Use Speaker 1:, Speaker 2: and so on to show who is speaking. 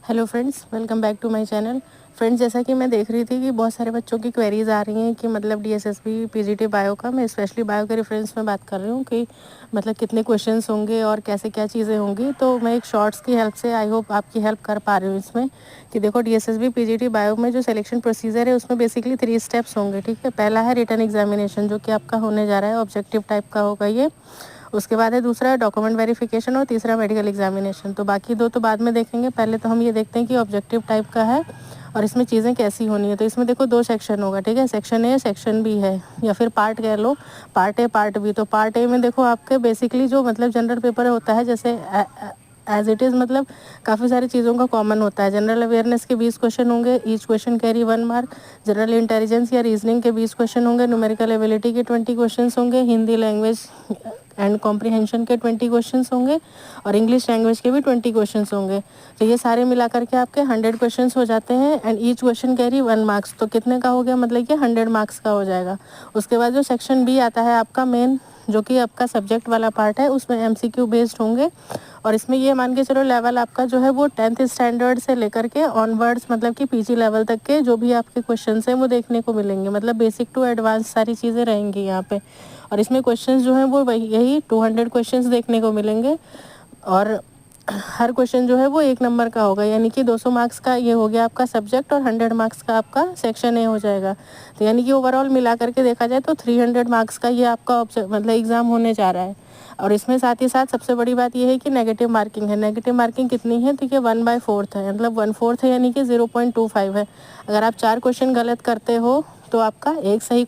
Speaker 1: Hello friends, welcome back to my channel. Friends, जैसा कि मैं देख रही थी कि बहुत सारे बच्चों की क्वेरीज आ रही हैं कि मतलब डीएसएसबी पीजीटी बायो का, मैं स्पेशली बायो के रेफरेंस में बात कर रही हूँ कि मतलब कितने क्वेश्चंस होंगे और कैसे क्या चीज़ें होंगी। तो मैं एक शॉर्ट्स की हेल्प से आई होप आपकी हेल्प कर पा रही हूँ इसमें कि देखो डीएसएसबी पीजीटी बायो में जो सिलेक्शन प्रोसीजर है उसमें बेसिकली 3 स्टेप्स होंगे। ठीक है, पहला है रिटन एग्जामिनेशन जो कि आपका होने जा रहा है, ऑब्जेक्टिव टाइप का होगा ये। उसके बाद है दूसरा डॉक्यूमेंट वेरिफिकेशन और तीसरा मेडिकल एग्जामिनेशन। तो बाकी दो तो बाद में देखेंगे, पहले तो हम ये देखते हैं कि ऑब्जेक्टिव टाइप का है और इसमें चीज़ें कैसी होनी है। तो इसमें देखो 2 सेक्शन होगा, ठीक है, सेक्शन ए सेक्शन बी है या फिर पार्ट कह लो, पार्ट ए पार्ट बी। तो पार्ट ए में देखो आपके बेसिकली जो मतलब जनरल पेपर होता है, जैसे एज इट इज़ मतलब काफ़ी सारी चीज़ों का कॉमन होता है। जनरल अवेयरनेस के 20 क्वेश्चन होंगे, each question carry 1 mark. General intelligence या रीजनिंग के 20 क्वेश्चन होंगे, न्यूमेरिकल एबिलिटी के 20 क्वेश्चन होंगे, हिंदी लैंग्वेज एंड कॉम्प्रिहेंशन के 20 क्वेश्चंस होंगे और इंग्लिश लैंग्वेज के भी 20 क्वेश्चंस होंगे। तो ये सारे मिला करके आपके 100 क्वेश्चंस हो जाते हैं and each question carry 1 marks. तो कितने का हो गया, मतलब कि 100 मार्क्स का हो जाएगा। उसके बाद जो सेक्शन बी आता है आपका मेन, जो कि आपका सब्जेक्ट वाला पार्ट है, उसमें एमसीक्यू बेस्ड होंगे और इसमें ये मान के चलो लेवल आपका जो है वो 10th स्टैंडर्ड से लेकर के ऑनवर्ड्स मतलब कि पीजी लेवल तक के जो भी आपके क्वेश्चंस हैं वो देखने को मिलेंगे। मतलब बेसिक टू एडवांस सारी चीज़ें रहेंगी यहाँ पे। और इसमें क्वेश्चंस जो हैं वो वही यही 200 क्वेश्चंस देखने को मिलेंगे और हर क्वेश्चन जो है वो 1 नंबर का होगा, यानी कि 200 मार्क्स का ये हो गया आपका सब्जेक्ट और 100 मार्क्स का आपका सेक्शन ए हो जाएगा। तो यानी कि ओवरऑल मिला करके देखा जाए तो 300 मार्क्स का ये आपका मतलब एग्ज़ाम होने जा रहा है। और इसमें साथ ही साथ सबसे बड़ी बात ये है कि नेगेटिव मार्किंग है। नेगेटिव मार्किंग कितनी है, ठीक है, 1/4 है, मतलब 1/4 है यानी कि 0.25 है। अगर आप 4 क्वेश्चन गलत करते हो तो आपका एक सही